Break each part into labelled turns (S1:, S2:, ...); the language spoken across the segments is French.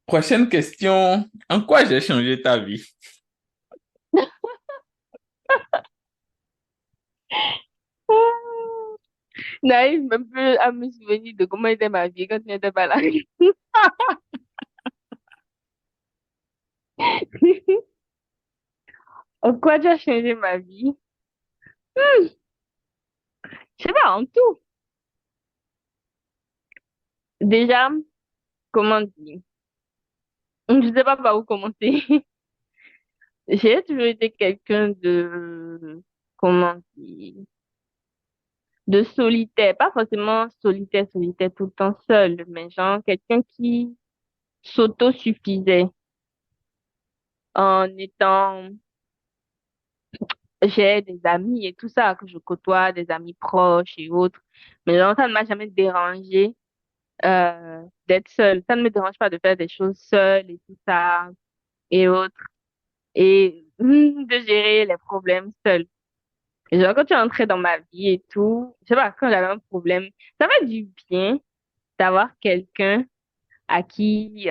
S1: Prochaine question. En quoi j'ai changé ta vie?
S2: N'arrive même plus à me souvenir de comment était ma vie quand tu n'étais pas là. En quoi tu as changé ma vie? Je sais pas, en tout. Déjà, comment dire? Je sais pas par où commencer. J'ai toujours été quelqu'un de, comment dire, de solitaire. Pas forcément solitaire tout le temps seul, mais genre quelqu'un qui s'autosuffisait en étant, j'ai des amis et tout ça que je côtoie, des amis proches et autres. Mais genre, ça ne m'a jamais dérangé d'être seule. Ça ne me dérange pas de faire des choses seule et tout ça et autres. Et de gérer les problèmes seule. Et genre, quand tu es entré dans ma vie et tout, je sais pas, quand j'avais un problème, ça fait du bien d'avoir quelqu'un à qui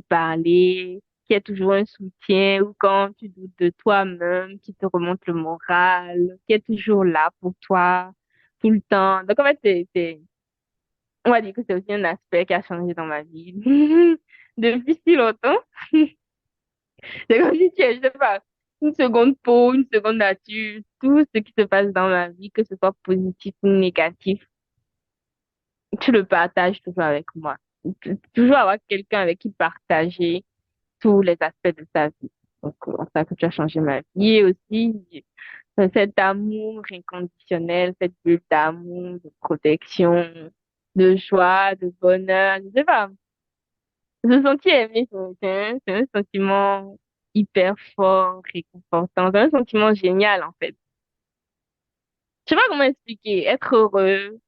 S2: parler, qui est toujours un soutien, ou quand tu doutes de toi-même, qui te remonte le moral, qui est toujours là pour toi, tout le temps. Donc, en fait, on va dire que c'est aussi un aspect qui a changé dans ma vie. Depuis si longtemps, c'est comme si tu es, je sais pas, une seconde peau, une seconde nature, tout ce qui se passe dans ma vie, que ce soit positif ou négatif, tu le partages toujours avec moi. Toujours avoir quelqu'un avec qui partager tous les aspects de sa vie. Donc, c'est ça que tu as changé ma vie. Et aussi, cet amour inconditionnel, cette bulle d'amour, de protection, de joie, de bonheur, je sais pas. Se sentir aimé, c'est un sentiment hyper fort, réconfortant. C'est un sentiment génial, en fait. Je sais pas comment expliquer. Être heureux.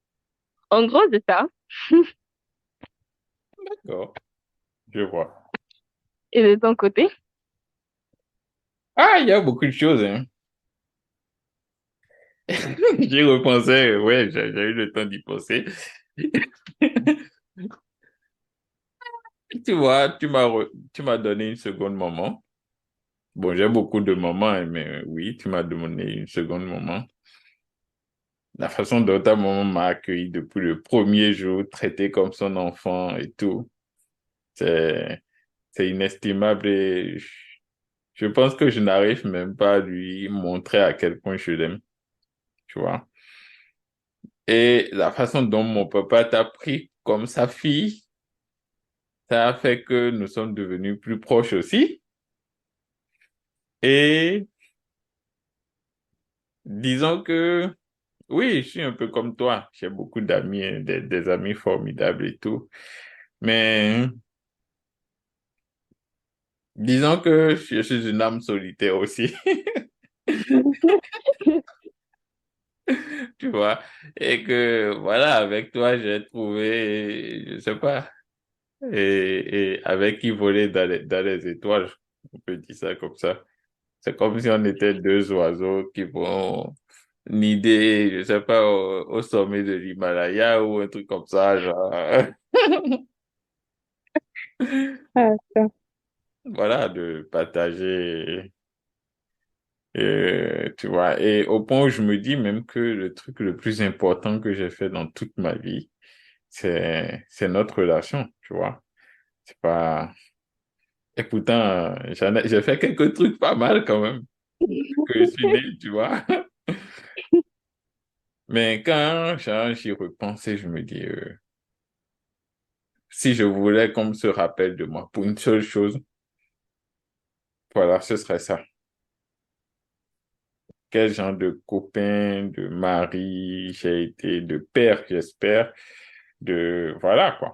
S2: En gros, c'est ça.
S1: D'accord, je vois.
S2: Et de ton côté?
S1: Ah, il y a beaucoup de choses, hein. J'y repensé, ouais, j'ai eu le temps d'y penser. Tu vois, tu m'as donné une seconde maman. Bon, j'ai beaucoup de mamans, hein, mais oui, tu m'as donné une seconde maman. La façon dont ta maman m'a accueilli depuis le premier jour, traité comme son enfant et tout, c'est, c'est inestimable et je pense que je n'arrive même pas à lui montrer à quel point je l'aime, tu vois. Et la façon dont mon papa t'a pris comme sa fille, ça a fait que nous sommes devenus plus proches aussi. Et disons que, oui, je suis un peu comme toi. J'ai beaucoup d'amis, hein, des amis formidables et tout. Mais disons que je suis une âme solitaire aussi, tu vois. Et que, voilà, avec toi, j'ai trouvé, je sais pas, et avec qui voler dans les étoiles. On peut dire ça comme ça. C'est comme si on était deux oiseaux qui vont nider, je sais pas, au sommet de l'Himalaya ou un truc comme ça, genre.
S2: Ah, ça.
S1: Voilà, de partager, tu vois. Et au point où je me dis même que le truc le plus important que j'ai fait dans toute ma vie, c'est notre relation, tu vois. C'est pas... Et pourtant, j'ai fait quelques trucs pas mal quand même, que je suis né, tu vois. Mais quand genre, j'y repense et je me dis, si je voulais qu'on se rappelle de moi pour une seule chose, voilà, ce serait ça. Quel genre de copain, de mari j'ai été, de père, j'espère, de, voilà quoi.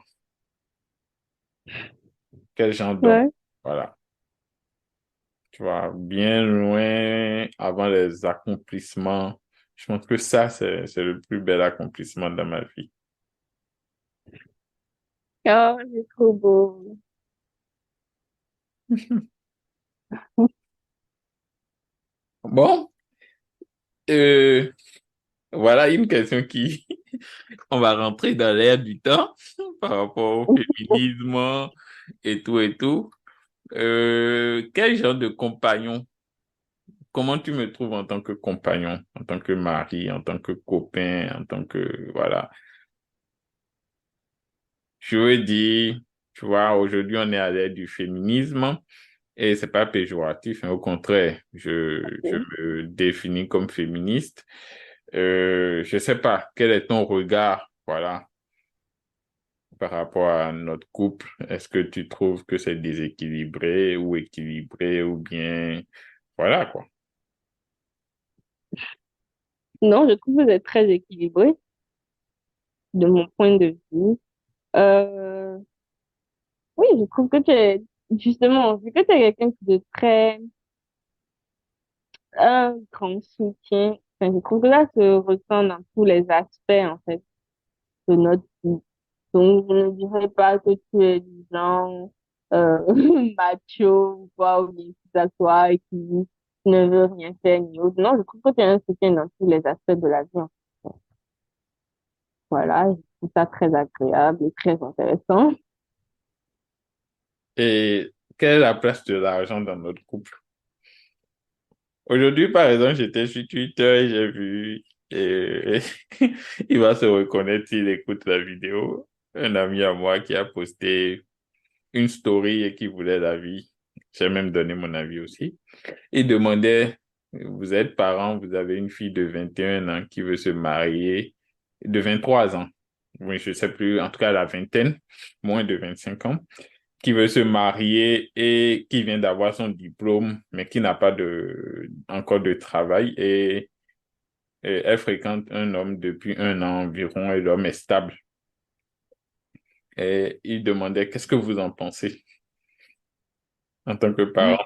S1: Quel genre d'homme,
S2: Ouais.
S1: voilà. Tu vois, bien loin avant les accomplissements. Je pense que ça, c'est le plus bel accomplissement de ma vie.
S2: Oh, c'est trop beau.
S1: Bon, voilà une question qui, on va rentrer dans l'air du temps par rapport au féminisme, et tout et tout. Quel genre de compagnon? Comment tu me trouves en tant que compagnon, en tant que mari, en tant que copain, en tant que, voilà. Je veux dire, tu vois, aujourd'hui, on est à l'ère du féminisme et c'est pas péjoratif, hein, au contraire, je
S2: Ok.
S1: me définis comme féministe. Je sais pas, quel est ton regard, voilà, par rapport à notre couple? Est-ce que tu trouves que c'est déséquilibré ou équilibré ou bien, voilà, quoi.
S2: Non, je trouve que c'est très équilibré de mon point de vue. Euh, oui, je trouve que tu es, justement, vu que tu es quelqu'un de très, un grand soutien, enfin, je trouve que ça se ressent dans tous les aspects, en fait, de notre vie. Donc, je ne dirais pas que tu es du genre euh, macho ou quoi, ou bien qui s'assoit et qui ne veut rien faire ni autre. Non, je trouve que tu es un soutien dans tous les aspects de la vie, en fait. Voilà, je trouve ça très agréable et très intéressant.
S1: Et quelle est la place de l'argent dans notre couple? Aujourd'hui, par exemple, j'étais sur Twitter et j'ai vu, et il va se reconnaître s'il écoute la vidéo, un ami à moi qui a posté une story et qui voulait l'avis. J'ai même donné mon avis aussi. Il demandait, vous êtes parent, vous avez une fille de 21 ans qui veut se marier, de 23 ans. Oui, je sais plus, en tout cas la vingtaine, moins de 25 ans, qui veut se marier et qui vient d'avoir son diplôme, mais qui n'a pas encore de travail et elle fréquente un homme depuis un an environ et l'homme est stable. Et il demandait, qu'est-ce que vous en pensez en tant que parent?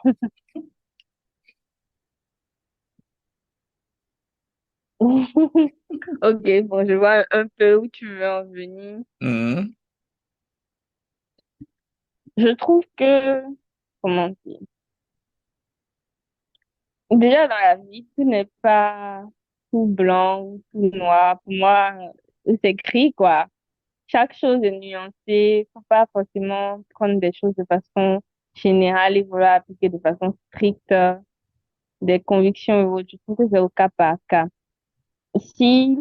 S2: Ok, bon, je vois un peu où tu veux en venir.
S1: Mhm.
S2: Je trouve que, comment dire, déjà dans la vie, tout n'est pas tout blanc ou tout noir. Pour moi, c'est gris, quoi. Chaque chose est nuancée. Faut pas forcément prendre des choses de façon générale et vouloir appliquer de façon stricte des convictions et autres. Je trouve que c'est au cas par cas. Si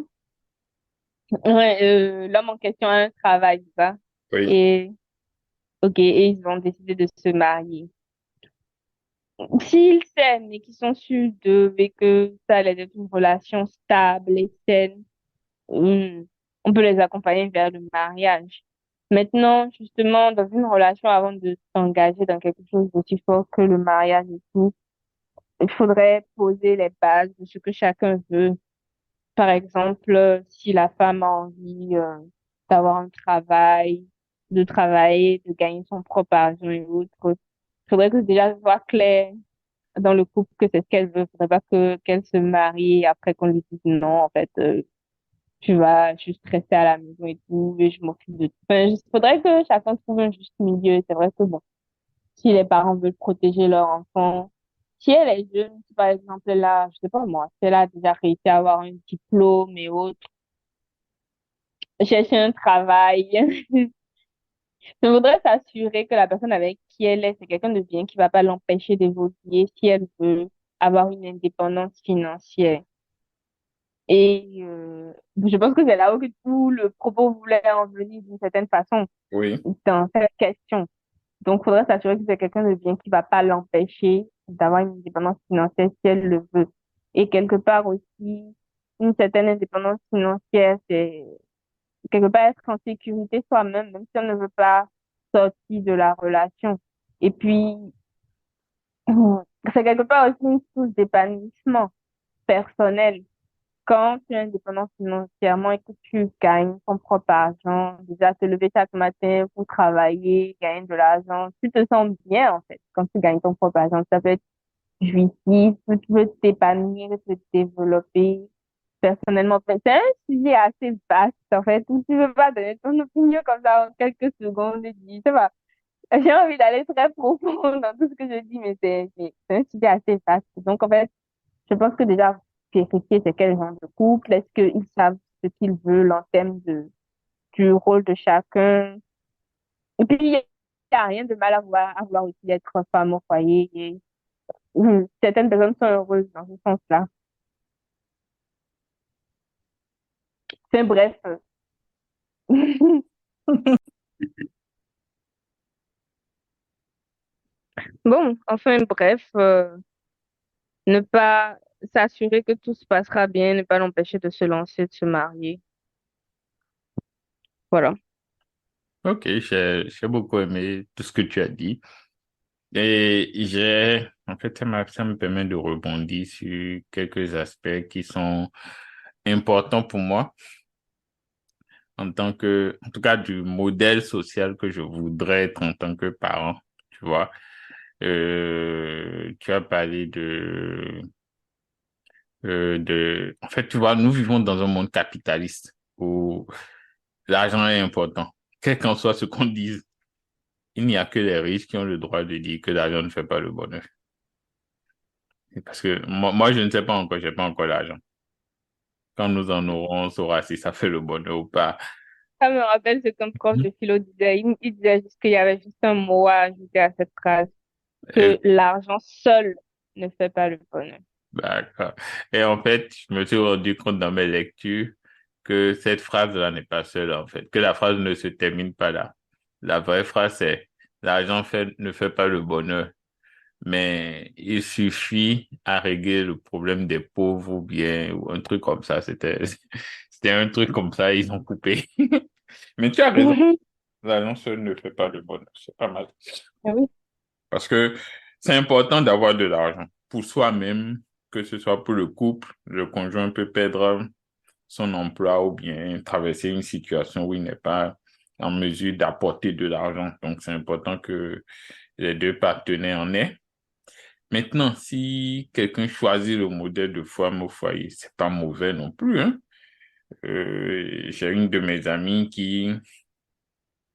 S2: ouais, l'homme en question a un travail, tu vois,
S1: Oui,
S2: et ok, et ils vont décider de se marier. S'ils s'aiment et qu'ils sont sûrs d'eux et que ça allait être une relation stable et saine, hum, on peut les accompagner vers le mariage. Maintenant, justement, dans une relation, avant de s'engager dans quelque chose d'aussi fort que le mariage et tout, il faudrait poser les bases de ce que chacun veut. Par exemple, si la femme a envie d'avoir un travail, de travailler, de gagner son propre argent et autres, il faudrait que déjà ce soit clair dans le couple que c'est ce qu'elle veut. Faudrait pas que qu'elle se marie et après qu'on lui dise non, en fait, tu vas juste rester à la maison et tout, et je m'occupe de tout. Enfin, il faudrait que chacun trouve un juste milieu. C'est vrai que bon, si les parents veulent protéger leur enfant, si elle est jeune, si par exemple elle a, je sais pas moi, si elle a déjà réussi à avoir un diplôme et autres, chercher un travail. Je voudrais s'assurer que la personne avec qui elle est, c'est quelqu'un de bien qui va pas l'empêcher d'évoluer si elle veut avoir une indépendance financière. Et je pense que c'est là où que tout le propos voulait en venir d'une certaine façon
S1: oui,
S2: dans cette question. Donc, il faudrait s'assurer que c'est quelqu'un de bien qui va pas l'empêcher d'avoir une indépendance financière si elle le veut. Et quelque part aussi, une certaine indépendance financière, c'est quelque part être en sécurité soi-même, même si on ne veut pas sortir de la relation. Et puis, c'est quelque part aussi une source d'épanouissement personnel. Quand tu es indépendant financièrement et que tu gagnes ton propre argent, déjà te lever chaque matin pour travailler, gagner de l'argent, tu te sens bien en fait quand tu gagnes ton propre argent. Ça peut être jouissif, tu veux t'épanouir, te développer personnellement. Enfin, c'est un sujet assez vaste en fait où tu veux pas donner ton opinion comme ça en quelques secondes et dire, tu vois, j'ai envie d'aller très profond dans tout ce que je dis, mais c'est un sujet assez vaste. Donc en fait, je pense que déjà, vérifier c'est quel genre de couple, est-ce qu'ils savent ce qu'ils veulent en termes du rôle de chacun. Et puis, n'y a rien de mal à vouloir aussi être femme au foyer. Et, certaines personnes sont heureuses dans ce sens-là. C'est bref. Bon, enfin bref, ne pas s'assurer que tout se passera bien, ne pas l'empêcher de se lancer, de se marier. Voilà.
S1: Ok, j'ai beaucoup aimé tout ce que tu as dit. Et en fait, ça me permet de rebondir sur quelques aspects qui sont importants pour moi en tout cas, du modèle social que je voudrais être en tant que parent, tu vois. Tu as parlé en fait, tu vois, nous vivons dans un monde capitaliste où l'argent est important. Quel qu'en soit ce qu'on dise, il n'y a que les riches qui ont le droit de dire que l'argent ne fait pas le bonheur. Parce que moi, je ne sais pas encore, j'ai pas encore l'argent. Quand nous en aurons, on saura si ça fait le bonheur ou pas.
S2: Ça me rappelle ce qu'un prof de philo disait. Il disait juste qu'il y avait juste un mot à ajouter à cette phrase,
S1: Et,
S2: que l'argent seul ne fait pas le bonheur.
S1: d'accord. Et en fait, je me suis rendu compte dans mes lectures que cette phrase-là n'est pas seule, en fait, que la phrase ne se termine pas là. La vraie phrase, c'est ne fait pas le bonheur, mais il suffit à régler le problème des pauvres ou bien, ou un truc comme ça. C'était un truc comme ça, ils ont coupé. Mais tu as raison,
S2: Mhm.
S1: l'argent seul ne fait pas le bonheur. C'est pas mal.
S2: Ah oui.
S1: Parce que c'est important d'avoir de l'argent pour soi-même, que ce soit pour le couple, le conjoint peut perdre son emploi ou bien traverser une situation où il n'est pas en mesure d'apporter de l'argent. Donc, c'est important que les deux partenaires en aient. Maintenant, si quelqu'un choisit le modèle de femme au foyer, c'est pas mauvais non plus, hein. J'ai une de mes amies qui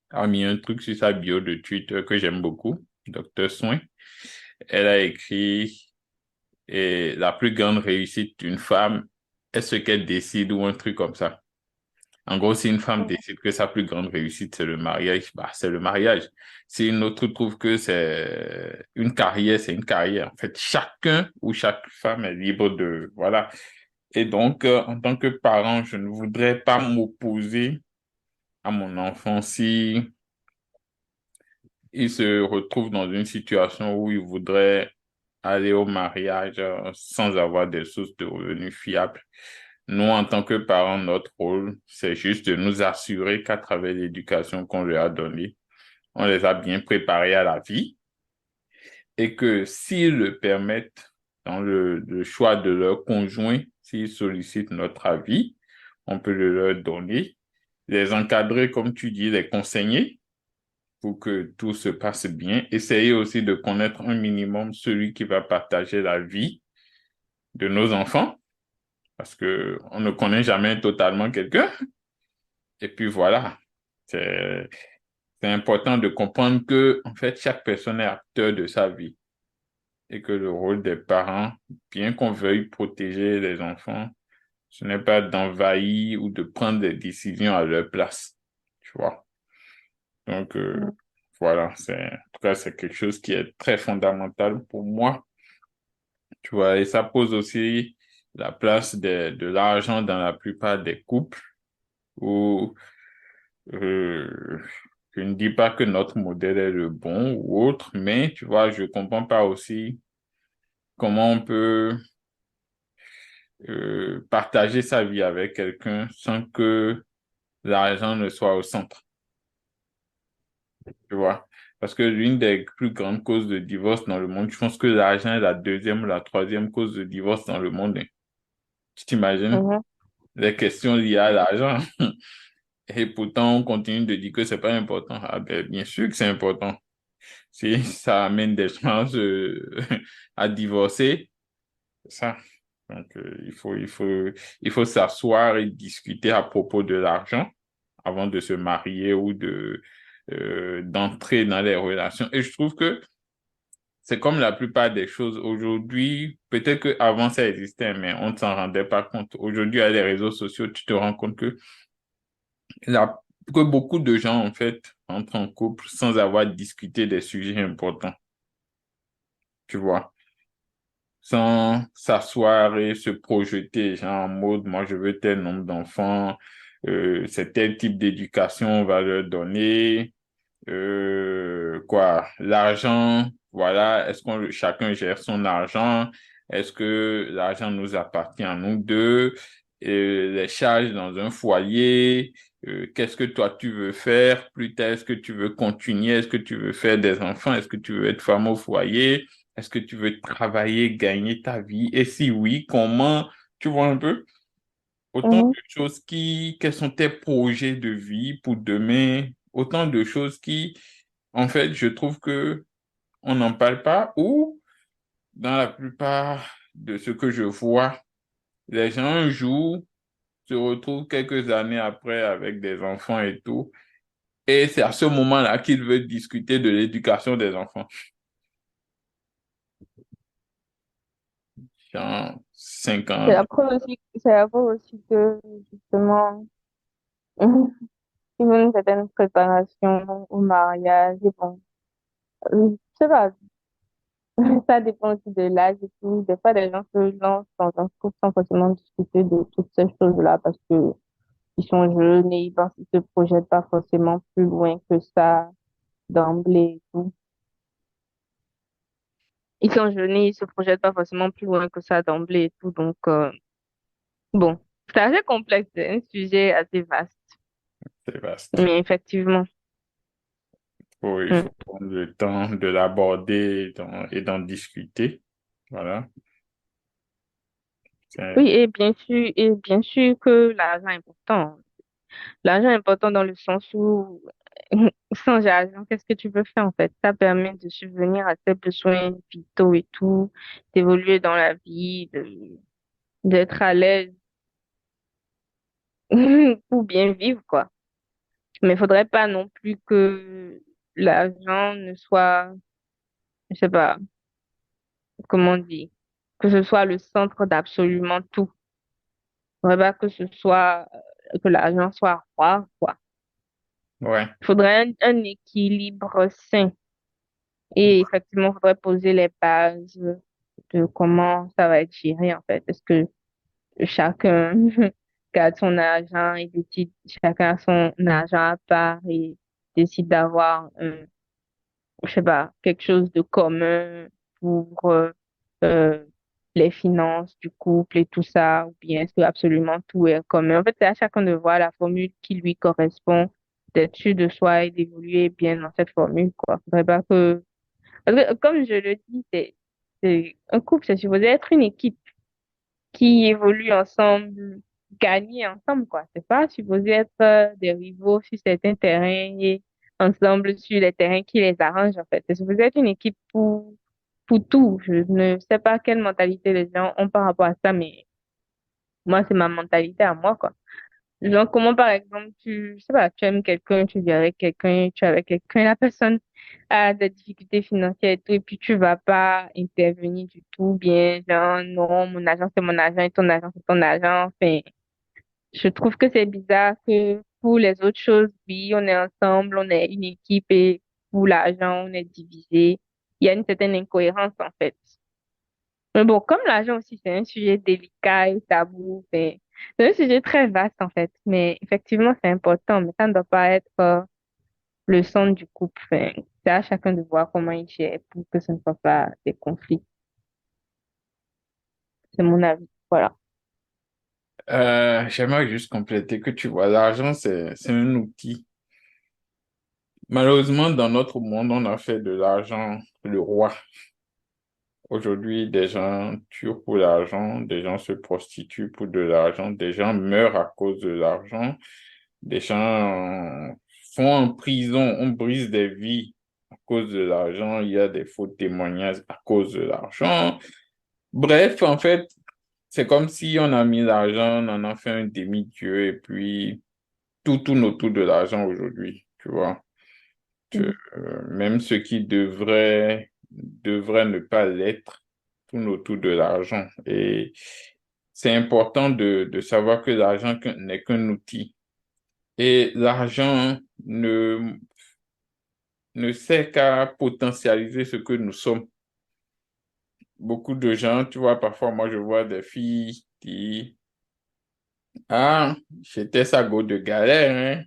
S1: a mis un truc sur sa bio de Twitter que j'aime beaucoup, Docteur Soin. Elle a écrit la plus grande réussite d'une femme est ce qu'elle décide ou un truc comme ça. En gros, si une femme décide que sa plus grande réussite, c'est le mariage, bah, c'est le mariage. Si une autre trouve que c'est une carrière, c'est une carrière. En fait, chacun ou chaque femme est libre de, voilà. Et donc, en tant que parent, je ne voudrais pas m'opposer à mon enfant si il se retrouve dans une situation où il voudrait aller au mariage sans avoir des sources de revenus fiables. Nous, en tant que parents, notre rôle, c'est juste de nous assurer qu'à travers l'éducation qu'on leur a donnée, on les a bien préparés à la vie et que s'ils le permettent dans le choix de leur conjoint, s'ils sollicitent notre avis, on peut le leur donner, les encadrer, comme tu dis, les conseiller pour que tout se passe bien. Essayer aussi de connaître un minimum celui qui va partager la vie de nos enfants, parce que on ne connaît jamais totalement quelqu'un. Et puis voilà, c'est, c'est important de comprendre que, en fait, chaque personne est acteur de sa vie et que le rôle des parents, bien qu'on veuille protéger les enfants, ce n'est pas d'envahir ou de prendre des décisions à leur place, tu vois. Donc, voilà, en tout cas, c'est quelque chose qui est très fondamental pour moi, tu vois, et ça pose aussi la place de l'argent dans la plupart des couples où euh, je ne dis pas que notre modèle est le bon ou autre, mais tu vois, je comprends pas aussi comment on peut partager sa vie avec quelqu'un sans que l'argent ne soit au centre, tu vois. Parce que l'une des plus grandes causes de divorce dans le monde, je pense que l'argent est la deuxième ou la troisième cause de divorce dans le monde, hein. Tu t'imagines
S2: Mhm.
S1: les questions liées à l'argent? Et pourtant, on continue de dire que c'est pas important. Ah ben, bien sûr que c'est important. Si ça amène des gens à divorcer, c'est ça. Donc, il faut s'asseoir et discuter à propos de l'argent avant de se marier ou d'entrer dans les relations. Et je trouve que c'est comme la plupart des choses aujourd'hui. Peut-être qu'avant ça existait, mais on ne s'en rendait pas compte. Aujourd'hui, avec les réseaux sociaux, tu te rends compte que la que beaucoup de gens, en fait, entrent en couple sans avoir discuté des sujets importants, tu vois, sans s'asseoir et se projeter, genre en mode, moi, je veux tel nombre d'enfants, c'est tel type d'éducation on va leur donner, quoi, l'argent, voilà, est-ce qu'on chacun gère son argent? Est-ce que l'argent nous appartient à nous deux? Les charges dans un foyer, qu'est-ce que toi tu veux faire plus tard? Est-ce que tu veux continuer? Est-ce que tu veux faire des enfants? Est-ce que tu veux être femme au foyer? Est-ce que tu veux travailler, gagner ta vie? Et si oui, comment? Tu vois un peu? Autant
S2: Mhm.
S1: de choses quels sont tes projets de vie pour demain? Autant de choses en fait, je trouve que on n'en parle pas ou dans la plupart de ce que je vois, les gens un jour se retrouvent quelques années après avec des enfants et tout. Et c'est à ce moment-là qu'ils veulent discuter de l'éducation des enfants. Genre 5
S2: C'est
S1: ans.
S2: après aussi, c'est après aussi que, justement, ils ont une certaine préparation au mariage. Et bon, je sais pas, ça dépend aussi de l'âge et tout. Des fois, les gens se lancent dans un couple sans forcément discuter de toutes ces choses-là parce que ils sont jeunes et ils pensent qu'ils se projettent pas forcément plus loin que ça d'emblée et tout. Ils sont jeunes et ils se projettent pas forcément plus loin que ça d'emblée et tout. Donc, bon, c'est assez complexe, c'est un sujet assez vaste.
S1: C'est vaste.
S2: Mais effectivement,
S1: Il
S2: mm.
S1: faut prendre le temps de l'aborder et d'en discuter. Voilà.
S2: Oui, et bien sûr que l'argent est important. L'argent est important dans le sens où, sans argent, qu'est-ce que tu veux faire en fait? Ça permet de subvenir à tes besoins vitaux et tout, d'évoluer dans la vie, d'être à l'aise pour bien vivre, quoi. Mais il faudrait pas non plus que l'argent ne soit, je sais pas, comment on dit, que ce soit le centre d'absolument tout. Il faudrait pas que ce soit, que l'argent soit roi, quoi.
S1: Ouais,
S2: Il faudrait un équilibre sain. Et effectivement, il faudrait poser les bases de comment ça va être géré, en fait. Est-ce que chacun garde son argent et décide, chacun a son argent à part et décide d'avoir je sais pas, quelque chose de commun pour euh, les finances du couple et tout ça, ou bien est-ce que absolument tout est commun? En fait, c'est à chacun de voir la formule qui lui correspond, d'être sûr de soi et d'évoluer bien dans cette formule, quoi. Faudrait pas que... Parce que, comme je le dis, un couple, c'est supposé être une équipe qui évoluent ensemble, gagner ensemble, quoi. C'est pas supposé être des rivaux sur certains terrains et ensemble sur les terrains qui les arrangent, en fait. C'est supposé être une équipe pour tout. Je ne sais pas quelle mentalité les gens ont par rapport à ça, mais moi, c'est ma mentalité à moi, quoi. Genre, comment, par exemple, je sais pas, tu aimes quelqu'un, tu vis avec quelqu'un, tu es avec quelqu'un, la personne a des difficultés financières et tout, et puis tu vas pas intervenir du tout, bien, genre, non, mon argent, c'est mon argent et ton argent, c'est ton argent. Enfin, je trouve que c'est bizarre que pour les autres choses, oui, on est ensemble, on est une équipe, et pour l'argent, on est divisé. Il y a une certaine incohérence, en fait. Mais bon, comme l'argent aussi, c'est un sujet délicat et tabou, c'est un sujet très vaste en fait. Mais effectivement, c'est important, mais ça ne doit pas être le centre du couple. Enfin, c'est à chacun de voir comment il gère pour que ce ne soit pas des conflits. C'est mon avis. Voilà.
S1: j'aimerais juste compléter que tu vois, l'argent, c'est un outil. Malheureusement, dans notre monde, on a fait de l'argent le roi. Aujourd'hui, des gens tuent pour l'argent, des gens se prostituent pour de l'argent, des gens meurent à cause de l'argent, des gens sont en prison, on brise des vies à cause de l'argent, il y a des faux témoignages à cause de l'argent. Bref, en fait, c'est comme si on a mis l'argent, on en a fait un demi-dieu et puis tout tourne autour de l'argent aujourd'hui, tu vois.
S2: Mhm.
S1: Même ce qui devrait ne pas l'être tourne autour de l'argent. Et c'est important de savoir que l'argent n'est qu'un outil. Et l'argent ne sert qu'à potentialiser ce que nous sommes. Beaucoup de gens, tu vois, parfois, moi, je vois des filles qui, ah, j'étais sa go de galère, hein.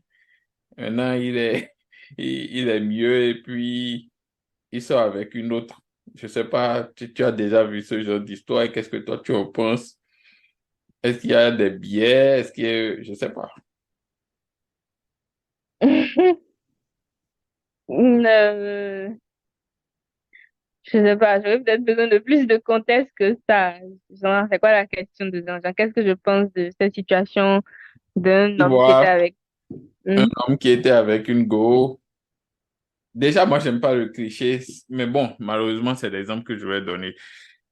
S1: Maintenant, il est mieux et puis il sort avec une autre. Je sais pas, tu as déjà vu ce genre d'histoire et qu'est-ce que toi tu en penses? Est-ce qu'il y a des biais? Est-ce qu'il y a, je sais pas.
S2: Euh, je sais pas, j'aurais peut-être besoin de plus de contexte que ça. Genre, c'est quoi la question de genre, qu'est-ce que je pense de cette situation d'un
S1: Tu
S2: homme qui était
S1: vois,
S2: avec...
S1: un
S2: Hmm,
S1: homme qui était avec une go. Déjà, moi, j'aime pas le cliché, mais bon, malheureusement, c'est l'exemple que je vais donner.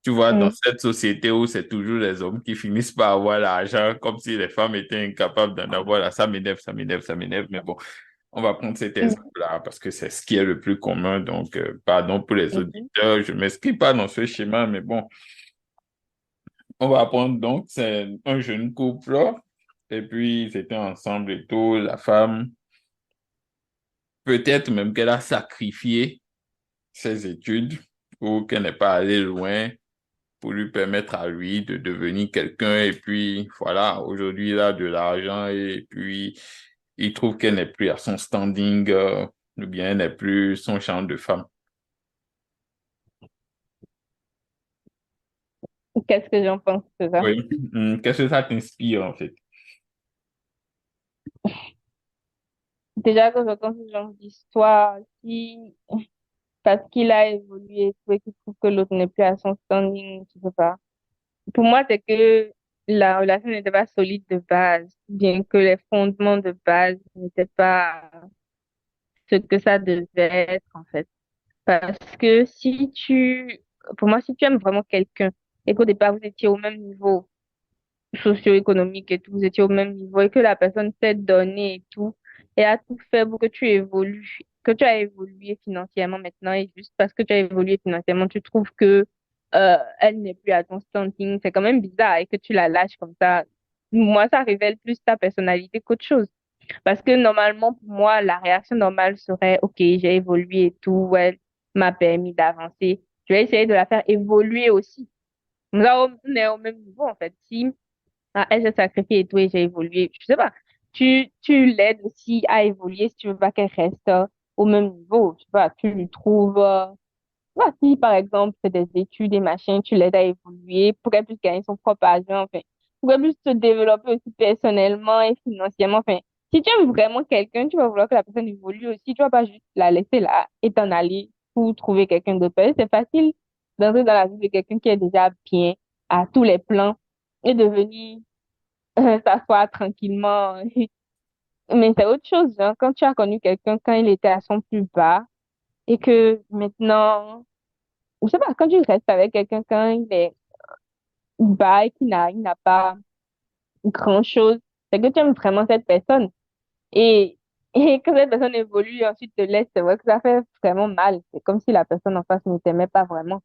S1: Tu vois, dans
S2: hmm,
S1: cette société où c'est toujours les hommes qui finissent par avoir l'argent, comme si les femmes étaient incapables d'en avoir, là, ça m'énerve, ça m'énerve, ça m'énerve. Mais bon, on va prendre cet
S2: hmm,
S1: exemple-là parce que c'est ce qui est le plus commun. Donc, pardon pour les
S2: mhm.
S1: auditeurs, je ne m'inscris pas dans ce schéma, mais bon, on va prendre donc, c'est un jeune couple, et puis ils étaient ensemble et tout. La femme, peut-être même qu'elle a sacrifié ses études ou qu'elle n'est pas allée loin pour lui permettre à lui de devenir quelqu'un. Et puis, voilà, aujourd'hui, il a de l'argent et puis il trouve qu'elle n'est plus à son standing, ou bien elle n'est plus son genre de femme.
S2: Qu'est-ce que j'en pense de ça?
S1: Oui. Qu'est-ce que ça t'inspire, en fait?
S2: Déjà, quand j'entends ce genre d'histoire, si parce qu'il a évolué et qu'il trouve que l'autre n'est plus à son standing, je sais pas. Pour moi, c'est que la relation n'était pas solide de base, bien que les fondements de base n'étaient pas ce que ça devait être, en fait. Parce que pour moi, si tu aimes vraiment quelqu'un et qu'au départ, vous étiez au même niveau socio-économique et tout, vous étiez au même niveau et que la personne s'est donnée et tout, et a tout fait pour que tu évolues, que tu as évolué financièrement maintenant et juste parce que tu as évolué financièrement, tu trouves que elle n'est plus à ton standing, c'est quand même bizarre et que tu la lâches comme ça. Moi, ça révèle plus ta personnalité qu'autre chose. Parce que normalement, pour moi, la réaction normale serait, OK, j'ai évolué et tout, elle m'a permis d'avancer. Je vais essayer de la faire évoluer aussi. On est au même niveau, en fait. Si elle s'est sacrifiée et tout, et j'ai évolué. Je sais pas. Tu l'aides aussi à évoluer si tu veux pas qu'elle reste au même niveau. Je sais pas, tu lui trouves, si par exemple fait des études et machin, tu l'aides à évoluer pour qu'elle puisse gagner son propre argent, enfin, pour qu'elle puisse se développer aussi personnellement et financièrement. Enfin, si tu aimes vraiment quelqu'un, tu vas vouloir que la personne évolue aussi. Tu vas pas juste la laisser là et t'en aller pour trouver quelqu'un d'autre. Parce que c'est facile d'entrer dans la vie de quelqu'un qui est déjà bien à tous les plans et de venir s'asseoir tranquillement. Mais c'est autre chose, hein. Quand tu as connu quelqu'un quand il était à son plus bas et que maintenant, je sais pas, quand tu restes avec quelqu'un quand il est bas et il n'a pas grand-chose, c'est que tu aimes vraiment cette personne. Et, et que cette personne évolue et ensuite te laisse, c'est vrai que ça fait vraiment mal. C'est comme si la personne en face ne t'aimait pas vraiment.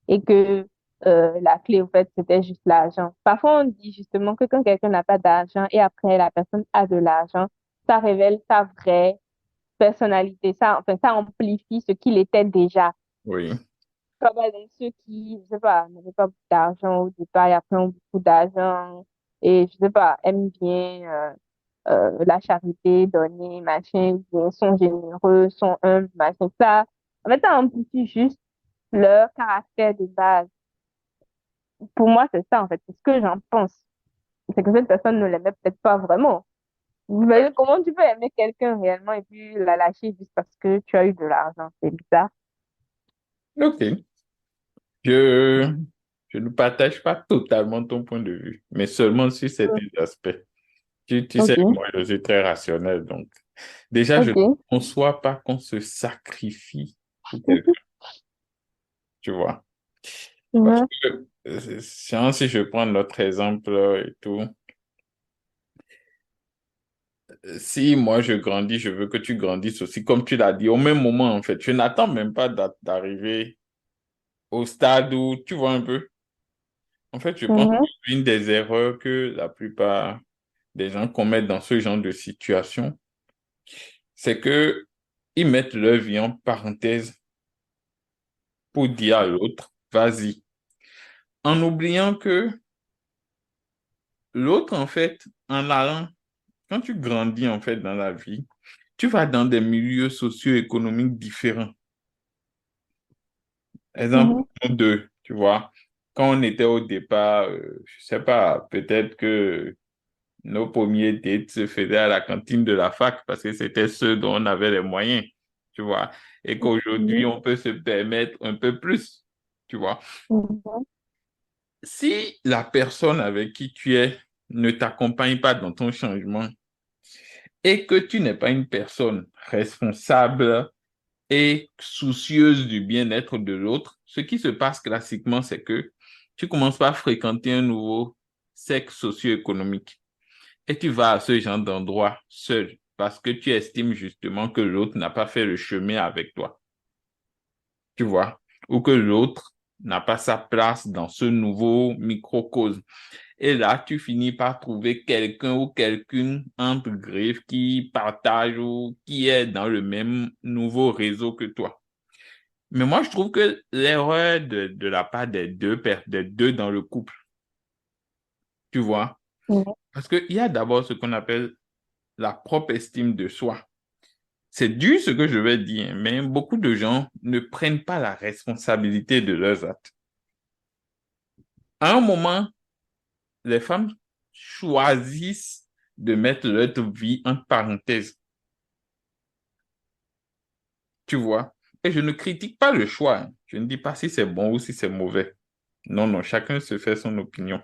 S2: Et que la clé, au fait, c'était juste l'argent. Parfois, on dit justement que quand quelqu'un n'a pas d'argent et après la personne a de l'argent, ça révèle sa vraie personnalité. Ça amplifie ce qu'il était déjà.
S1: Oui.
S2: Comme par exemple ceux qui, je sais pas, n'avaient pas beaucoup d'argent au départ et après ont beaucoup d'argent et, je sais pas, aiment bien la charité, donner, machin, ou bien sont généreux, sont humbles, machin. Ça, en fait, ça amplifie juste leur caractère de base. Pour moi, c'est ça, en fait. C'est ce que j'en pense. C'est que cette personne ne l'aimait peut-être pas vraiment. Vous voyez, comment tu peux aimer quelqu'un réellement et puis la lâcher juste parce que tu as eu de l'argent? C'est bizarre.
S1: OK. Je, je ne partage pas totalement ton point de vue, mais seulement sur certains aspects. Tu sais,
S2: Ok,
S1: moi, je suis très rationnel, donc déjà, je ne
S2: ok.
S1: conçois pas qu'on se sacrifie pour quelqu'un, tu vois. Parce
S2: Mhm,
S1: que, si je prends notre exemple et tout, si moi je grandis, je veux que tu grandisses aussi, comme tu l'as dit, au même moment, en fait. Je n'attends même pas d'arriver au stade où, tu vois un peu. En fait, je pense
S2: mhm,
S1: que une des erreurs que la plupart des gens commettent dans ce genre de situation, C'est que ils mettent leur vie en parenthèse pour dire à l'autre, vas-y. En oubliant que l'autre, en fait, en allant, quand tu grandis, en fait, dans la vie, tu vas dans des milieux socio-économiques différents. Exemple,
S2: Mhm.
S1: nous deux, tu vois. Quand on était au départ, je sais pas, peut-être que nos premiers dates se faisaient à la cantine de la fac parce que c'était ceux dont on avait les moyens, tu vois. Et qu'aujourd'hui,
S2: Mhm.
S1: on peut se permettre un peu plus, tu vois.
S2: Mhm.
S1: Si la personne avec qui tu es ne t'accompagne pas dans ton changement et que tu n'es pas une personne responsable et soucieuse du bien-être de l'autre, ce qui se passe classiquement, c'est que tu commences par fréquenter un nouveau cercle socio-économique et tu vas à ce genre d'endroit seul parce que tu estimes justement que l'autre n'a pas fait le chemin avec toi, tu vois, ou que l'autre n'a pas sa place dans ce nouveau microcosme. Et là, tu finis par trouver quelqu'un ou quelqu'une entre griffes qui partage ou qui est dans le même nouveau réseau que toi. Mais moi, je trouve que l'erreur de la part des deux dans le couple, tu vois,
S2: Mhm.
S1: parce qu'il y a d'abord ce qu'on appelle la propre estime de soi. C'est dur ce que je vais dire, mais beaucoup de gens ne prennent pas la responsabilité de leurs actes. À un moment, les femmes choisissent de mettre leur vie en parenthèse, tu vois. Et je ne critique pas le choix, hein. Je ne dis pas si c'est bon ou si c'est mauvais. Non, non, chacun se fait son opinion.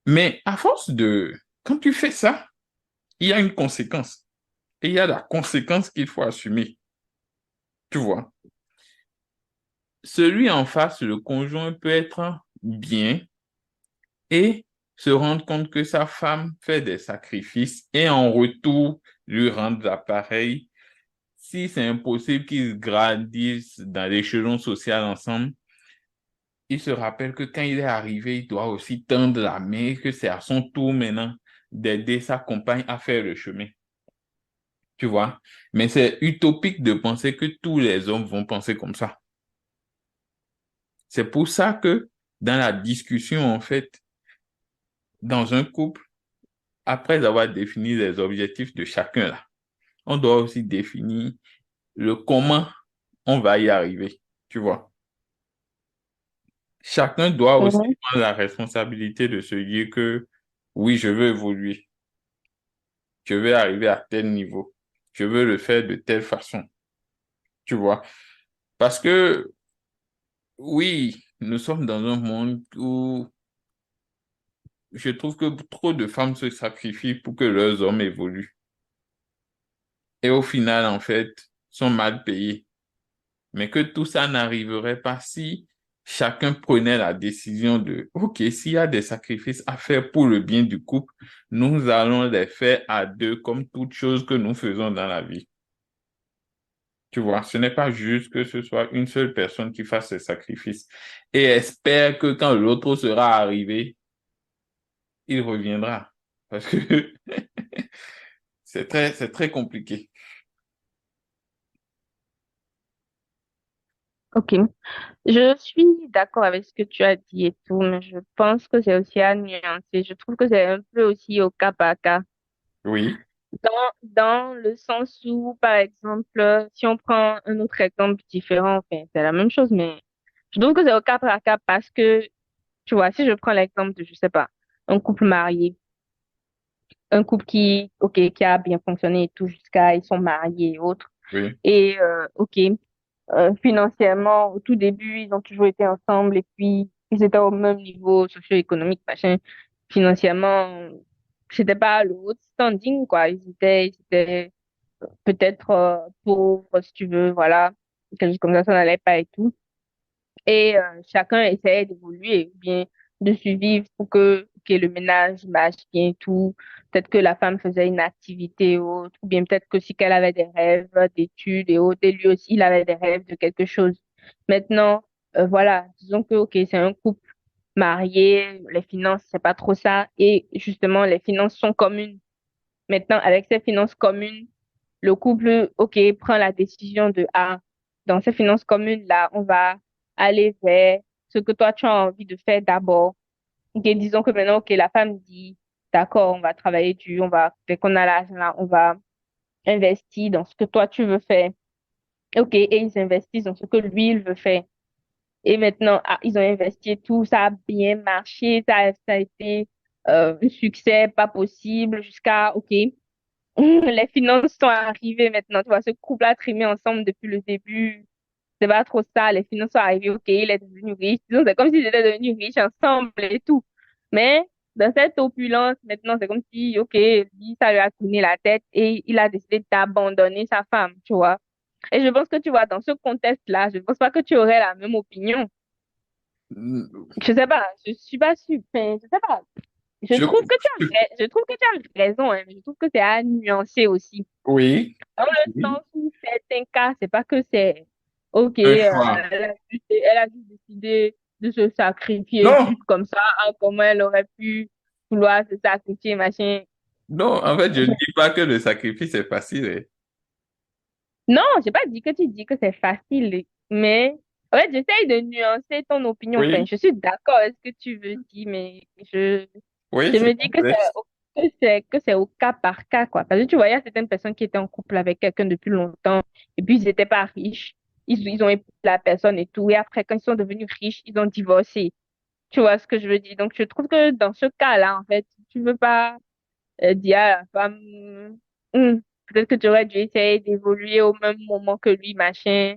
S1: Mais à force de... Quand tu fais ça, il y a une conséquence. Et il y a la conséquence qu'il faut assumer, tu vois. Celui en face, le conjoint peut être bien et se rendre compte que sa femme fait des sacrifices et en retour lui rendre l'appareil. Si c'est impossible qu'ils se grandissent dans l'échelon social ensemble, il se rappelle que quand il est arrivé, il doit aussi tendre la main, que c'est à son tour maintenant d'aider sa compagne à faire le chemin. Tu vois? Mais c'est utopique de penser que tous les hommes vont penser comme ça. C'est pour ça que dans la discussion, en fait, dans un couple, après avoir défini les objectifs de chacun là, on doit aussi définir le comment on va y arriver. Tu vois? Chacun doit aussi
S2: Mhm.
S1: prendre la responsabilité de se dire que oui, je veux évoluer, je veux arriver à tel niveau, je veux le faire de telle façon. Tu vois? Parce que oui, nous sommes dans un monde où je trouve que trop de femmes se sacrifient pour que leurs hommes évoluent. Et au final, en fait, sont mal payés. Mais que tout ça n'arriverait pas si chacun prenait la décision de, OK, s'il y a des sacrifices à faire pour le bien du couple, nous allons les faire à deux comme toute chose que nous faisons dans la vie. Tu vois, ce n'est pas juste que ce soit une seule personne qui fasse ces sacrifices et espère que quand l'autre sera arrivé, il reviendra. Parce que c'est très compliqué.
S2: Ok. Je suis d'accord avec ce que tu as dit et tout, mais je pense que c'est aussi à nuancer. Je trouve que c'est un peu aussi au cas par cas.
S1: Oui,
S2: Dans le sens où, par exemple, si on prend un autre exemple différent, enfin, c'est la même chose, mais je trouve que c'est au cas par cas parce que, tu vois, si je prends l'exemple de, je sais pas, un couple marié, un couple qui, ok, qui a bien fonctionné et tout jusqu'à, ils sont mariés et autres,
S1: oui,
S2: et, ok, financièrement, au tout début, ils ont toujours été ensemble et puis ils étaient au même niveau socio-économique, machin. Financièrement, c'était pas le haut standing, quoi. Ils étaient peut-être pauvres, si tu veux, voilà. Quelque chose comme ça n'allait pas et tout. Et chacun essayait d'évoluer, ou bien de survivre pour que le ménage marche bien et tout. Peut-être que la femme faisait une activité ou autre, ou bien peut-être que si qu'elle avait des rêves d'études et autres, et lui aussi, il avait des rêves de quelque chose. Maintenant, voilà, disons que, ok, c'est un couple marié, les finances, c'est pas trop ça, et justement, les finances sont communes. Maintenant, avec ces finances communes, le couple, OK, prend la décision de, ah, dans ces finances communes-là, on va aller vers ce que toi, tu as envie de faire d'abord. OK, disons que maintenant, OK, la femme dit, d'accord, on va travailler dur, dès qu'on a l'argent là, on va investir dans ce que toi, tu veux faire. OK, et ils investissent dans ce que lui, il veut faire. Et maintenant, ah, ils ont investi et tout, ça a bien marché, ça a été un succès pas possible jusqu'à, OK, les finances sont arrivées maintenant. Tu vois, ce couple a trimé ensemble depuis le début. C'est pas trop ça, les finances sont arrivées, OK, il est devenu riche. Disons, c'est comme s'ils étaient devenus riches ensemble et tout. Mais dans cette opulence, maintenant, c'est comme si, OK, lui, ça lui a tourné la tête et il a décidé d'abandonner sa femme, tu vois. Et je pense que, tu vois, dans ce contexte-là, je ne pense pas que tu aurais la même opinion. Je sais pas, je suis pas sûre. Enfin, je sais pas.
S1: Je,
S2: Je trouve que tu as raison, hein, mais je trouve que c'est à nuancer aussi.
S1: oui,
S2: Dans le
S1: oui,
S2: sens où certains cas, c'est pas que c'est OK,
S1: un choix.
S2: elle a juste décidé de se sacrifier
S1: Non,
S2: juste comme ça, hein, comment elle aurait pu vouloir se sacrifier, machin.
S1: non, en fait, je ne dis pas que le sacrifice est facile, hein.
S2: Non, j'ai pas dit que tu dis que c'est facile, mais en fait, j'essaye de nuancer ton opinion. Enfin,
S1: Oui,
S2: je suis d'accord avec ce que tu veux dire, mais
S1: oui,
S2: je
S1: c'est
S2: me dis que
S1: complexe.
S2: que c'est au cas par cas, quoi. Parce que tu vois, il y a certaines personnes qui étaient en couple avec quelqu'un depuis longtemps et puis ils n'étaient pas riches. Ils ont épousé la personne et tout. Et après, quand ils sont devenus riches, ils ont divorcé. Tu vois ce que je veux dire? Donc, je trouve que dans ce cas-là, en fait, tu veux pas dire à la femme, Hum, peut-être que tu aurais dû essayer d'évoluer au même moment que lui, machin,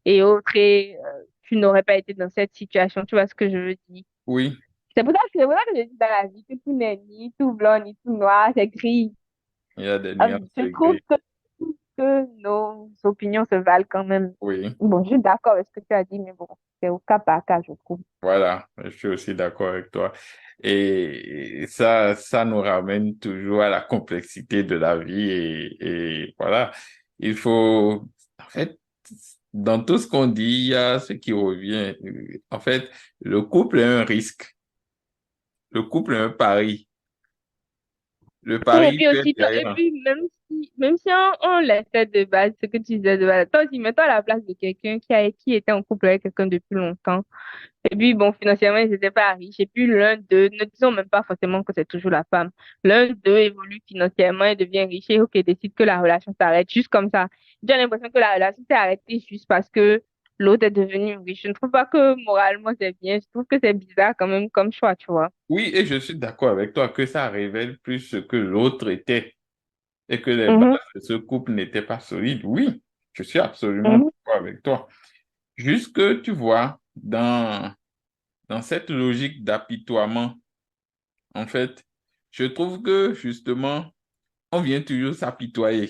S2: et autres, et tu n'aurais pas été dans cette situation. Tu vois ce que je veux dire?
S1: Oui,
S2: C'est pour ça que je dis dans la vie que tout n'est ni tout blanc, ni tout noir, c'est gris.
S1: il y a des
S2: Ah,
S1: nuances
S2: je trouve
S1: degrés.
S2: que nos opinions se valent quand même.
S1: Oui,
S2: Bon, je suis d'accord avec ce que tu as dit, mais bon, c'est au cas par cas, je trouve.
S1: voilà, je suis aussi d'accord avec toi. Et ça nous ramène toujours à la complexité de la vie et voilà. Il faut, en fait, dans tout ce qu'on dit, il y a ce qui revient. En fait, le couple est un risque. Le couple est un pari. Le
S2: Et
S1: pari
S2: puis
S1: peut être
S2: aussi, et
S1: gagnant.
S2: puis même si on laissait de base ce que tu disais de base, toi aussi, mets-toi à la place de quelqu'un qui était en couple avec quelqu'un depuis longtemps. Et puis, bon, financièrement, ils n'étaient pas riches. Et puis, l'un d'eux, ne disons même pas forcément que c'est toujours la femme. L'un d'eux évolue financièrement et devient riche et, ok, décide que la relation s'arrête juste comme ça. J'ai l'impression que la relation s'est arrêtée juste parce que l'autre est devenu riche. Je ne trouve pas que moralement c'est bien. Je trouve que c'est bizarre quand même comme choix, tu vois.
S1: Oui, et je suis d'accord avec toi que ça révèle plus ce que l'autre était et que les bases
S2: Mhm,
S1: de ce couple n'étaient pas solides. Oui, je suis absolument
S2: mhm.
S1: d'accord avec toi. Jusque, tu vois, dans cette logique d'apitoiement, en fait, je trouve que justement, on vient toujours s'apitoyer.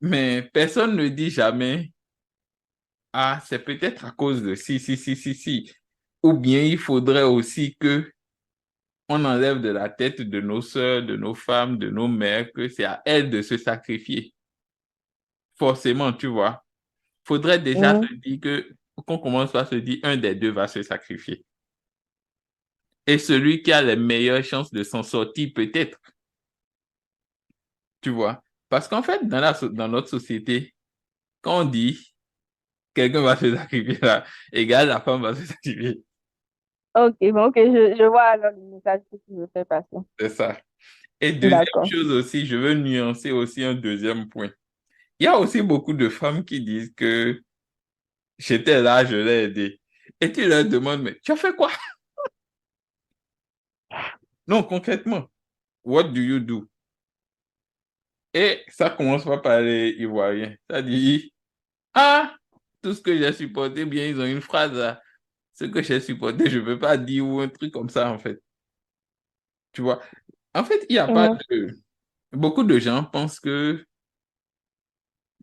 S1: Mais personne ne dit jamais, ah, c'est peut-être à cause de si, si, si, si, si. Ou bien il faudrait aussi que on enlève de la tête de nos sœurs, de nos femmes, de nos mères, que c'est à elles de se sacrifier. Forcément, tu vois. Faudrait déjà
S2: Mhm.
S1: se dire qu'on commence par se dire, un des deux va se sacrifier. Et celui qui a les meilleures chances de s'en sortir, peut-être, tu vois. Parce qu'en fait, dans notre société, quand on dit quelqu'un va se sacrifier là, égal, la femme va se sacrifier.
S2: Ok, bon, ok, je vois alors le message que tu veux faire passer.
S1: C'est ça. Et deuxième
S2: D'accord.
S1: chose aussi, je veux nuancer aussi un deuxième point. Il y a aussi beaucoup de femmes qui disent que j'étais là, je l'ai aidé. Et tu leur demandes, mais tu as fait quoi? Non, concrètement, what do you do? Et ça commence pas par les Ivoiriens. Ça dit, ah, tout ce que j'ai supporté, bien, ils ont une phrase là. Ce que j'ai supporté, je ne peux pas dire ou un truc comme ça, en fait. Tu vois? En fait, il n'y a pas
S2: Mhm.
S1: de... Beaucoup de gens pensent que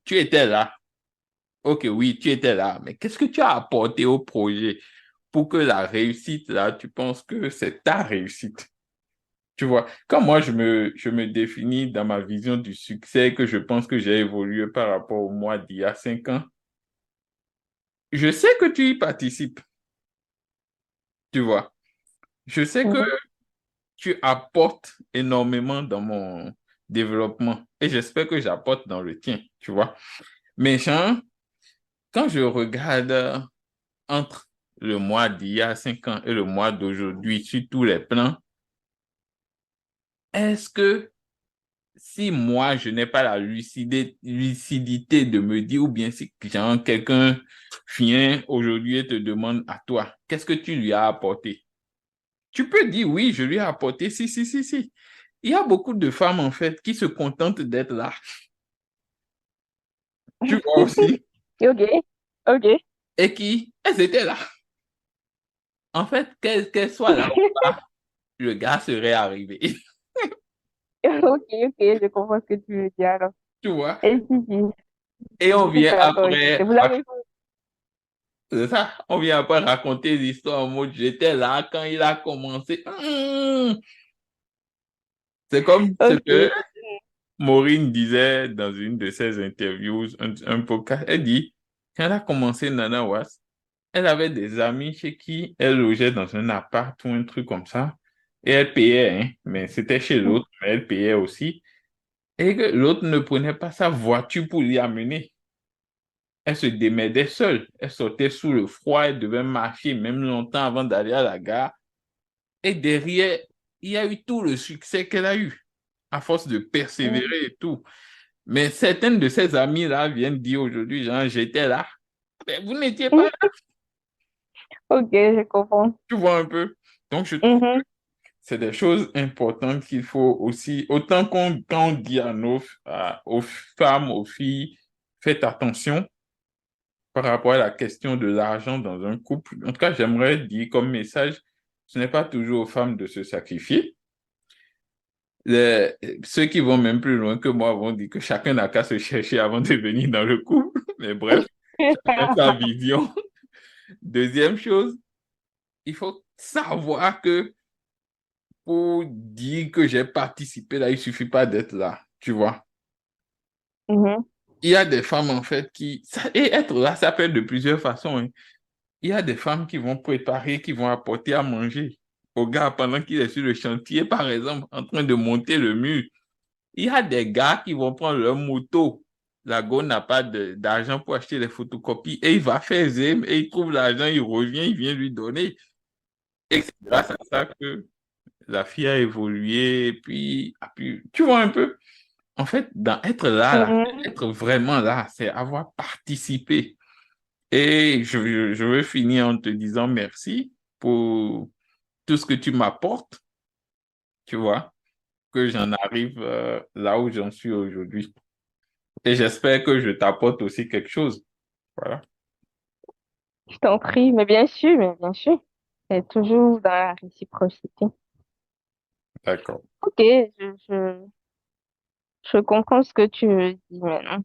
S1: tu étais là. Ok, oui, tu étais là, mais qu'est-ce que tu as apporté au projet pour que la réussite, là, tu penses que c'est ta réussite? Tu vois, quand moi, je me définis dans ma vision du succès, que je pense que j'ai évolué par rapport au mois d'il y a 5 ans, je sais que tu y participes, tu vois. Je sais que
S2: Mhm.
S1: tu apportes énormément dans mon développement. et j'espère que j'apporte dans le tien, tu vois. Mais genre, quand je regarde entre le mois d'il y a 5 ans et le mois d'aujourd'hui sur tous les plans, est-ce que si moi, je n'ai pas la lucidité de me dire, ou bien si genre, quelqu'un vient aujourd'hui et te demande à toi, qu'est-ce que tu lui as apporté? Tu peux dire oui, je lui ai apporté, si, si, si, si. Il y a beaucoup de femmes, en fait, qui se contentent d'être là. Tu vois aussi?
S2: Ok, ok.
S1: Et qui, elles étaient là. En fait, qu'elles soient là ou pas, le gars serait arrivé.
S2: Ok, ok, je comprends ce que tu veux dire alors.
S1: Tu vois?
S2: Et si, si,
S1: Et
S2: je
S1: on
S2: suis
S1: vient
S2: d'accord aussi.
S1: après,
S2: C'est pour ça que
S1: c'est ça, on vient après raconter l'histoire en mode j'étais là quand il a commencé. C'est comme ce que
S2: ok.
S1: Maureen disait dans une de ses interviews, un podcast. Elle dit, quand elle a commencé Nana Was, elle avait des amis chez qui elle logeait dans un appart ou un truc comme ça. Et elle payait, hein, mais c'était chez l'autre, mais elle payait aussi. Et que l'autre ne prenait pas sa voiture pour l'y amener. Elle se démerdait seule. Elle sortait sous le froid, elle devait marcher même longtemps avant d'aller à la gare. Et derrière, il y a eu tout le succès qu'elle a eu, à force de
S2: Mhm.
S1: persévérer et tout. Mais certaines de ses amies-là viennent dire aujourd'hui, genre, j'étais là. Mais vous n'étiez pas là,
S2: Ok, je comprends.
S1: tu vois un peu. Donc, je trouve que
S2: Mhm,
S1: c'est des choses importantes qu'il faut aussi, autant quand on dit aux femmes, aux filles, faites attention par rapport à la question de l'argent dans un couple. En tout cas, j'aimerais dire comme message, ce n'est pas toujours aux femmes de se sacrifier. Les- Ceux qui vont même plus loin que moi vont dire que chacun n'a qu'à se chercher avant de venir dans le couple. Mais bref, chacun sa vision. Deuxième chose, il faut savoir que pour dire que j'ai participé là, il suffit pas d'être là, tu vois.
S2: mhm,
S1: Il y a des femmes en fait et être là, ça peut être de plusieurs façons, hein. Il y a des femmes qui vont préparer, qui vont apporter à manger au gars pendant qu'il est sur le chantier, par exemple, en train de monter le mur. Il y a des gars qui vont prendre leur moto. La go n'a pas d'argent pour acheter les photocopies et il va faire zème et il trouve l'argent, il revient, il vient lui donner. Et c'est grâce à ça que la fille a évolué. Et puis, tu vois un peu, en fait, dans être là,
S2: mhm.
S1: être vraiment là, c'est avoir participé. Et je veux finir en te disant merci pour tout ce que tu m'apportes, tu vois, que j'en arrive là où j'en suis aujourd'hui. Et j'espère que je t'apporte aussi quelque chose. Voilà.
S2: Je t'en prie, mais bien sûr, mais bien sûr. C'est toujours dans la réciprocité.
S1: D'accord.
S2: Ok, je comprends ce que tu veux dire maintenant.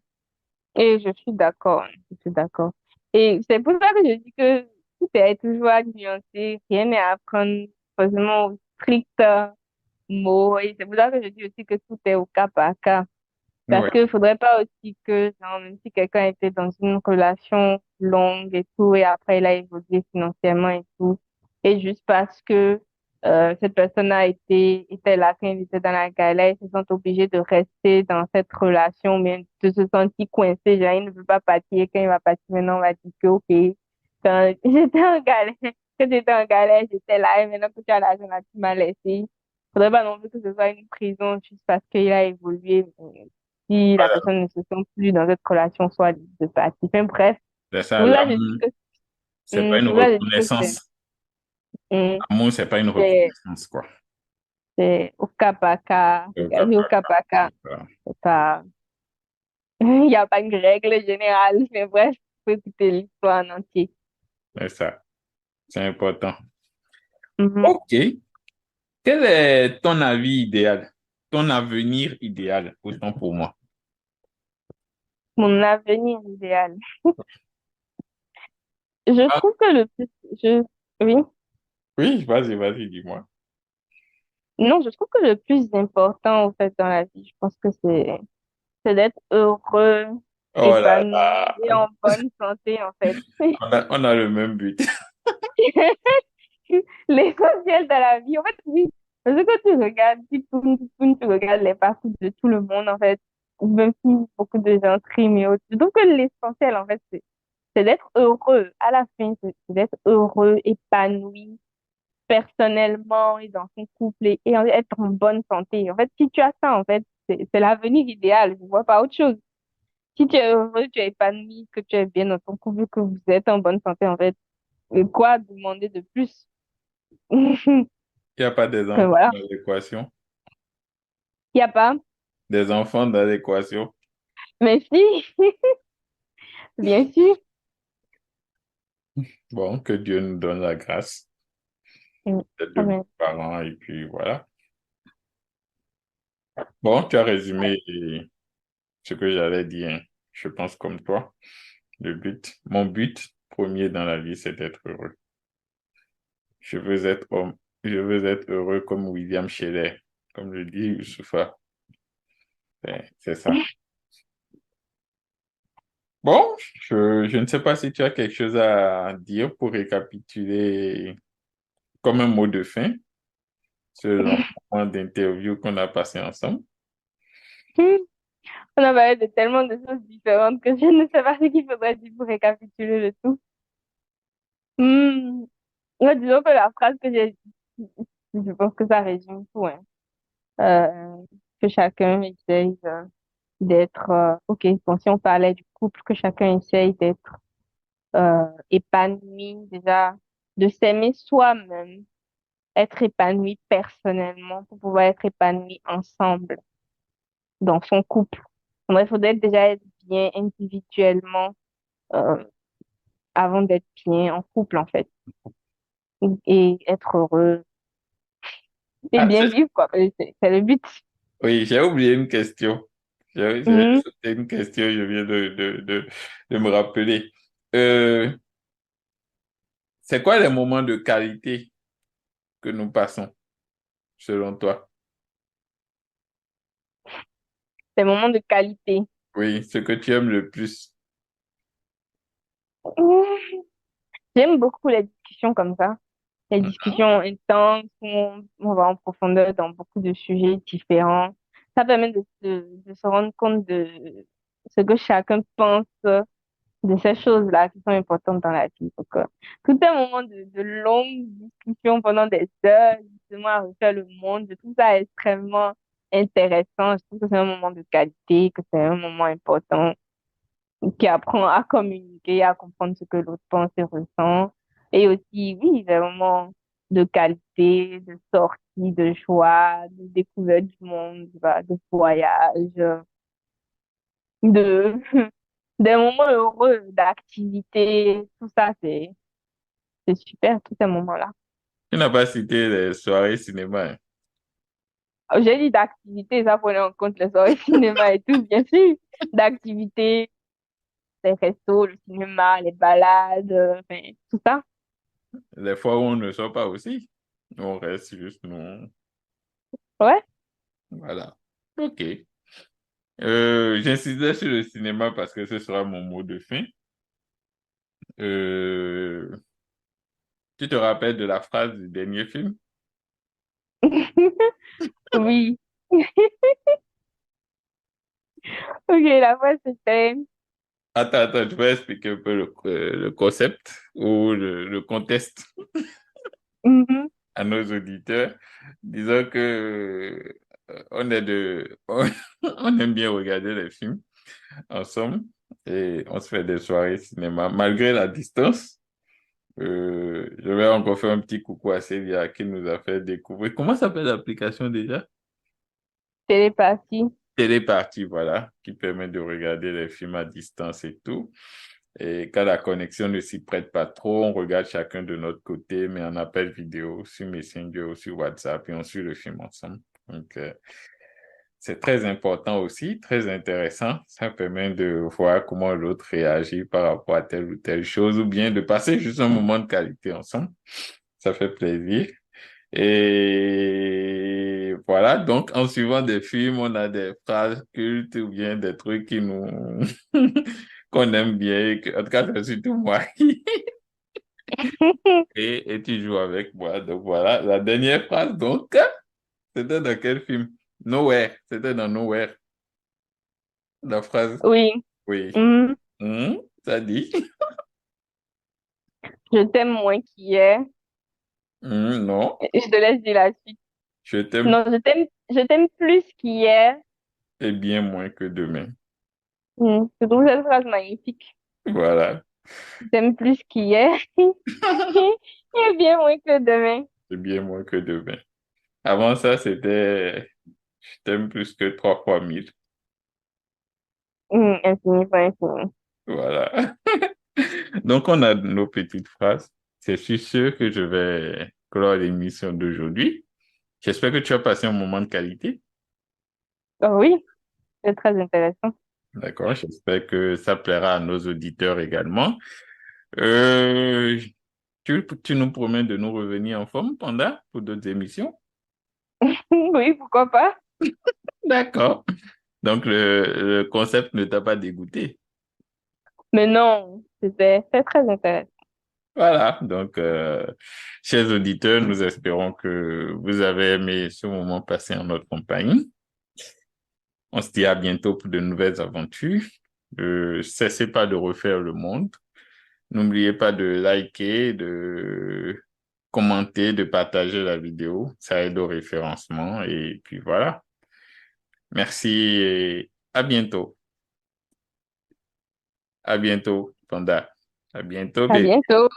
S2: Et je suis d'accord, je suis d'accord. Et c'est pour ça que je dis que tout est toujours à nuancer, rien n'est à prendre forcément au strict mot. Et c'est pour ça que je dis aussi que tout est au cas par cas. Parce
S1: Ouais,
S2: qu'il faudrait pas aussi que, genre, même si quelqu'un était dans une relation longue et tout, et après il a évolué financièrement et tout, et juste parce que cette personne était là quand il était dans la galère, ils se sont obligés de rester dans cette relation, mais de se sentir coincé, genre, il ne veut pas partir, quand il va partir maintenant, on va dire que, ok, quand j'étais en galère, quand j'étais en galère, j'étais là, et maintenant que tu as l'argent là, tu m'as laissé. Faudrait pas non plus que ce soit une prison juste parce qu'il a évolué si la
S1: voilà.
S2: personne ne se sent plus dans cette relation, soit libre de partir. Enfin, bref,
S1: C'est
S2: c'est
S1: ça,
S2: pour ça que je dis
S1: l'amour,
S2: que,
S1: c'est pas une
S2: c'est pour ça que je dis que
S1: reconnaissance.
S2: hum,
S1: L'amour, c'est pas une
S2: c'est,
S1: reconnaissance, quoi.
S2: c'est au cas par cas,
S1: C'est au cas
S2: regardez au
S1: par
S2: cas
S1: cas.
S2: par cas.
S1: Voilà.
S2: C'est pas, il n'y a pas une règle générale, mais bref, il faut écouter l'histoire en entier.
S1: C'est ça. C'est important.
S2: Mhm.
S1: OK. Quel est ton avis idéal? Ton avenir idéal, autant pour moi.
S2: Mon avenir idéal. Je
S1: Ah,
S2: trouve que le plus, je, oui,
S1: oui, vas-y, vas-y, dis-moi.
S2: non, je trouve que le plus important, en fait, dans la vie, je pense que c'est d'être heureux,
S1: Oh là
S2: épanoui
S1: là,
S2: et en bonne santé, en fait.
S1: on a le même but.
S2: L'essentiel de la vie, en fait, oui. Parce que quand tu regardes, tu tournes, tu regardes les parcours de tout le monde, en fait. même si beaucoup de gens triment et autres. Je trouve que l'essentiel, en fait, c'est d'être heureux. À la fin, c'est d'être heureux, épanoui personnellement et dans son couple et être en bonne santé. En fait, si tu as ça, en fait, c'est l'avenir idéal. Je vois pas autre chose. Si tu es heureux, tu es épanoui, que tu es bien dans ton couple, que vous êtes en bonne santé, en fait, quoi demander de plus?
S1: Il n'y a pas des enfants
S2: Voilà.
S1: dans l'équation.
S2: Il n'y a pas.
S1: Des enfants dans l'équation.
S2: Mais si, bien sûr.
S1: Bon, que Dieu nous donne la grâce d'être de bons
S2: Amen.
S1: parents et puis voilà. Bon, tu as résumé ce que j'allais dire, hein. Je pense comme toi. Mon but premier dans la vie, c'est d'être heureux. Je veux être homme, je veux être heureux comme William Shelley, comme le dit Youssoupha. C'est ça. Bon, je ne sais pas si tu as quelque chose à dire pour récapituler comme un mot de fin ce long moment d'interview qu'on a passé ensemble.
S2: On a parlé de tellement de choses différentes que je ne sais pas ce qu'il faudrait dire pour récapituler le tout. Hmm. Ouais, disons que la phrase que j'ai dit, je pense que ça résume tout, hein. Euh, que chacun essaye d'être, ok, bon, si on parlait du couple, que chacun essaye d'être épanoui, déjà, de s'aimer soi-même, être épanoui personnellement pour pouvoir être épanoui ensemble dans son couple. Il faudrait déjà être bien individuellement euh, avant d'être bien en couple, en fait, et être heureux et
S1: Ah,
S2: bien vivre, quoi. C'est le but.
S1: oui, j'ai oublié une question. J'ai
S2: Mhm.
S1: sauté une question, je viens de me rappeler. Euh, c'est quoi les moments de qualité que nous passons, selon toi?
S2: Des moments de qualité.
S1: Oui, ce que tu aimes le plus.
S2: Mhm. J'aime beaucoup les discussions comme ça, les discussions intenses où on va en profondeur dans beaucoup de sujets différents. Ça permet de se rendre compte de ce que chacun pense de ces choses-là qui sont importantes dans la vie. Donc, tout un moment de longues discussions pendant des heures, justement, à refaire le monde, je trouve ça extrêmement intéressant. Je trouve que c'est un moment de qualité, que c'est un moment important qui apprend à communiquer, à comprendre ce que l'autre pense et ressent. Et aussi, oui, des moments de qualité, de sortie, de joie, de découverte du monde, voilà, de voyage, de des moments heureux d'activité, tout ça, c'est super, tous ces moments-là.
S1: Tu n'as pas cité les soirées cinéma, hein.
S2: J'ai dit d'activité, ça prenait en compte les soirées cinéma et tout, bien sûr. D'activité, les restos, le cinéma, les balades, enfin, tout ça.
S1: Les fois où on ne sort pas aussi. On reste juste nous.
S2: Ouais.
S1: Voilà. OK. J'insistais sur le cinéma parce que ce sera mon mot de fin. Euh, tu te rappelles de la phrase du dernier film?
S2: Oui. Ok, la fois c'était.
S1: Attends, je vais expliquer un peu le concept ou le contexte
S2: Mhm.
S1: à nos auditeurs. Disons que on aime bien regarder les films ensemble et on se fait des soirées cinéma malgré la distance. Je vais encore faire un petit coucou à Célia qui nous a fait découvrir. Comment s'appelle l'application déjà?
S2: Télépathie.
S1: Télépartie, voilà, qui permet de regarder les films à distance et tout. Et quand la connexion ne s'y prête pas trop, on regarde chacun de notre côté, mais en appel vidéo sur Messenger ou sur WhatsApp et on suit le film ensemble. Donc, c'est très important aussi, très intéressant. Ça permet de voir comment l'autre réagit par rapport à telle ou telle chose ou bien de passer juste un moment de qualité ensemble. Ça fait plaisir. Et voilà, donc en suivant des films, on a des phrases cultes ou bien des trucs qui nous qu'on aime bien. En tout cas, c'est surtout moi et tu joues avec moi. Donc voilà, la dernière phrase, donc, c'était dans quel film? Nowhere, c'était dans Nowhere. La phrase,
S2: Oui.
S1: oui.
S2: Mhm.
S1: Ça dit.
S2: Je t'aime moins qu'hier.
S1: Non,
S2: Je te laisse dire la suite.
S1: je t'aime
S2: Non, je t'aime plus qu'hier.
S1: et bien moins que demain.
S2: Je trouve cette phrase magnifique.
S1: Voilà.
S2: Je t'aime plus qu'hier. Et bien moins que demain.
S1: Et bien moins que demain. Avant ça, c'était je t'aime plus que 3 fois 1000.
S2: Infini, pas infini.
S1: Voilà. Donc, on a nos petites phrases. C'est sur ce que je vais clore l'émission d'aujourd'hui. J'espère que tu as passé un moment de qualité.
S2: Oh oui, c'est très intéressant.
S1: D'accord, j'espère que ça plaira à nos auditeurs également. Euh, tu nous promets de nous revenir en forme, Panda, pour d'autres émissions?
S2: Oui, pourquoi pas?
S1: D'accord. Donc, le concept ne t'a pas dégoûté.
S2: Mais non, c'est très intéressant.
S1: Voilà. Donc, chers auditeurs, nous espérons que vous avez aimé ce moment passé en notre compagnie. On se dit à bientôt pour de nouvelles aventures. Ne cessez pas de refaire le monde. N'oubliez pas de liker, de commenter, de partager la vidéo. Ça aide au référencement. Et puis voilà. Merci et à bientôt. À bientôt, Panda. À bientôt,
S2: À
S1: bébé.
S2: bientôt.